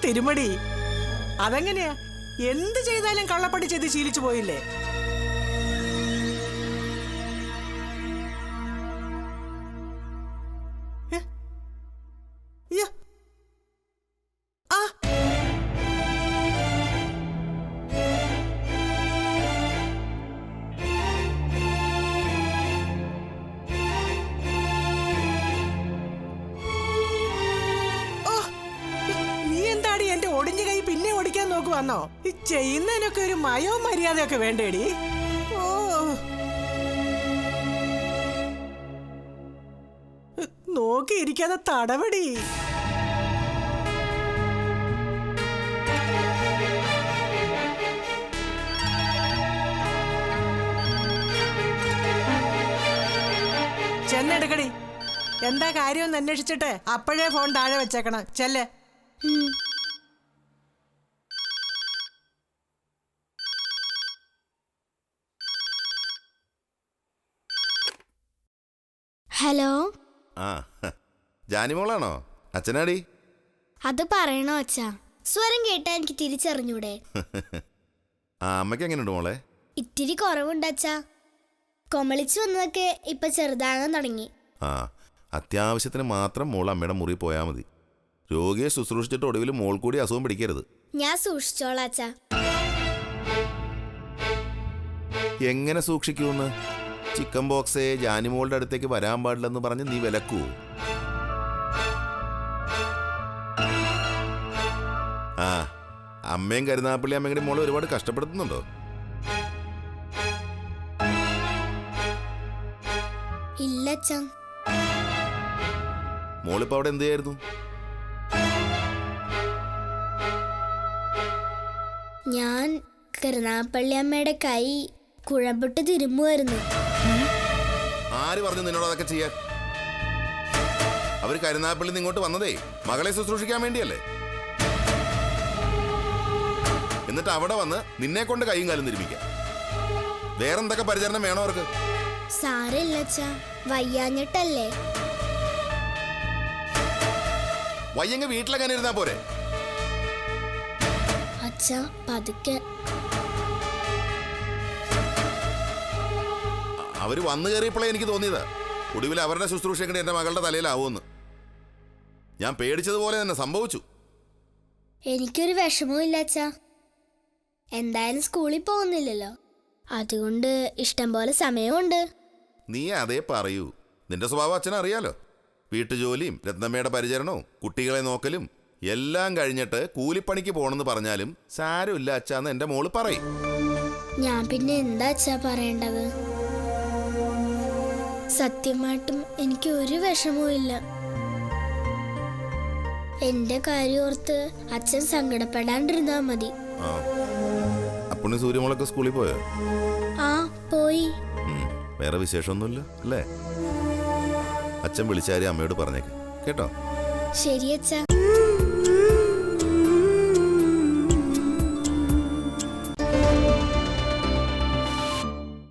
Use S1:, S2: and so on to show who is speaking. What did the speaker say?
S1: തിരുമടി. അതെങ്ങനെയാ? എന്ത് ചെയ്താലും കള്ളപ്പണി ചെയ്ത് ശീലിച്ചു പോയില്ലേ? ഒടിഞ്ഞ കൈ പിന്നെ ഓടിക്കാൻ നോക്കുവാന്നോ? ഈ ചെയ്യുന്നതിനൊക്കെ ഒരു മയവും മര്യാദയൊക്കെ വേണ്ടേടി. ഓ, നോക്കിയിരിക്കാതെ തടവടി. ചെന്നെടുക്കടി. എന്താ കാര്യമെന്ന് അന്വേഷിച്ചിട്ട് അപ്പോഴേ ഫോൺ താഴെ വെച്ചേക്കണം. ചെല്ലേ.
S2: ഹലോ.
S3: ആ, ജാനിമോളാണോ? അച്ഛനാടി?
S2: അത് പറയണോ അച്ഛാ? സ്വരം കേട്ടാ എനിക്ക് തിരിച്ചറിഞ്ഞൂടെ?
S3: ആ, അമ്മയ്ക്ക് എങ്ങനെയുണ്ട് മോളെ?
S2: ഇത്തിരി കുറവുണ്ട് അച്ഛാ. കൊമളിച്ചു വന്നതൊക്കെ ഇപ്പൊ ചെറുതാകാൻ തുടങ്ങി.
S3: ആ, അത്യാവശ്യത്തിന് മാത്രം മോൾ അമ്മയുടെ മുറി പോയാൽ മതി. രോഗിയെ ശുശ്രൂഷിച്ചിട്ട് ഒടുവിൽ മോൾ കൂടി അസുഖം പിടിക്കരുത്.
S2: ഞാൻ സൂക്ഷിച്ചോളാം അച്ഛാ.
S3: എങ്ങനെ സൂക്ഷിക്കൂന്ന്? ചിക്കൻ ബോക്സേ ജാനിമോളുടെ അടുത്തേക്ക് വരാൻ പാടില്ലെന്ന് പറഞ്ഞ് നീ വിലക്കൂ? ആ, അമ്മയും കരുനാപ്പള്ളി അമ്മയും കൂടി മോളെ ഒരുപാട് കഷ്ടപ്പെടുത്തുന്നുണ്ടോ?
S2: ഇല്ല അച്ഛാ.
S3: മോളിപ്പോ അവിടെ എന്ത് ചെയ്യായിരുന്നു?
S2: ഞാൻ കരുനാപ്പള്ളി അമ്മയുടെ കൈ കുഴമ്പിട്ട് തിരുമ്മുമായിരുന്നു.
S3: ആര് പറഞ്ഞു നിന്നോട് അതൊക്കെ ചെയ്യാൻ? അവര് കരുനാപ്പള്ളി ഇങ്ങോട്ട് വന്നതേ മകളെ ശുശ്രൂഷിക്കാൻ വേണ്ടിയല്ലേ? എന്നിട്ട് അവിടെ വന്ന് നിന്നെ കൊണ്ട് കൈയും കാലും തിരുമിക്കാം. വേറെന്തൊക്കെ പരിചരണം വേണോ അവർക്ക്?
S2: സാരമില്ല അച്ഛാ, വയ്യാഞ്ഞിട്ടല്ലേ.
S3: വയ്യെങ്കിൽ വീട്ടിലെങ്ങനെ ഇരുന്നാ പോരെ?
S2: അച്ഛാ പതുക്കെ.
S3: അവര് വന്നു കയറിയപ്പോഴേ എനിക്ക് തോന്നിയതാ ഒടുവിൽ അവരുടെ ശുശ്രൂഷ എങ്ങനെ എന്റെ മകളുടെ തലയിലാവുമെന്ന്. ഞാൻ പേടിച്ചതുപോലെ തന്നെ സംഭവിച്ചു.
S2: എനിക്കൊരു വിഷമവും ഇല്ല അച്ഛാ. എന്തായാലും സ്കൂളിൽ പോകുന്നില്ലല്ലോ, അതുകൊണ്ട് ഇഷ്ടം പോലെ സമയമുണ്ട്.
S3: നീ അതേ പറയൂ. നിന്റെ സ്വഭാവം അച്ഛൻ അറിയാലോ. വീട്ടുജോലിയും രത്നമ്മയുടെ പരിചരണവും കുട്ടികളെ നോക്കലും എല്ലാം കഴിഞ്ഞിട്ട് കൂലിപ്പണിക്ക് പോകണമെന്ന് പറഞ്ഞാലും സാരമില്ല അച്ഛാന്ന് എന്റെ മോള് പറയും.
S2: ഞാൻ പിന്നെ എന്താ അച്ഛാ പറയേണ്ടത്? സത്യമായിട്ടും എനിക്ക് ഒരു വിഷമവും ഇല്ല. എന്റെ കാര്യം ഓർത്ത് അച്ഛൻ സങ്കടപ്പെടാണ്ടിരുന്നാ മതി.
S3: അപ്പുണ്ണി സൂര്യമോളൊക്കെ സ്കൂളിൽ പോയോ?
S2: ആ, പോയി.
S3: വേറെ വിശേഷമൊന്നുമില്ല അല്ലേ? അച്ഛൻ വിളിച്ചാരി അമ്മയോട് പറഞ്ഞേക്ക് കേട്ടോ.
S2: ശരി അച്ഛാ.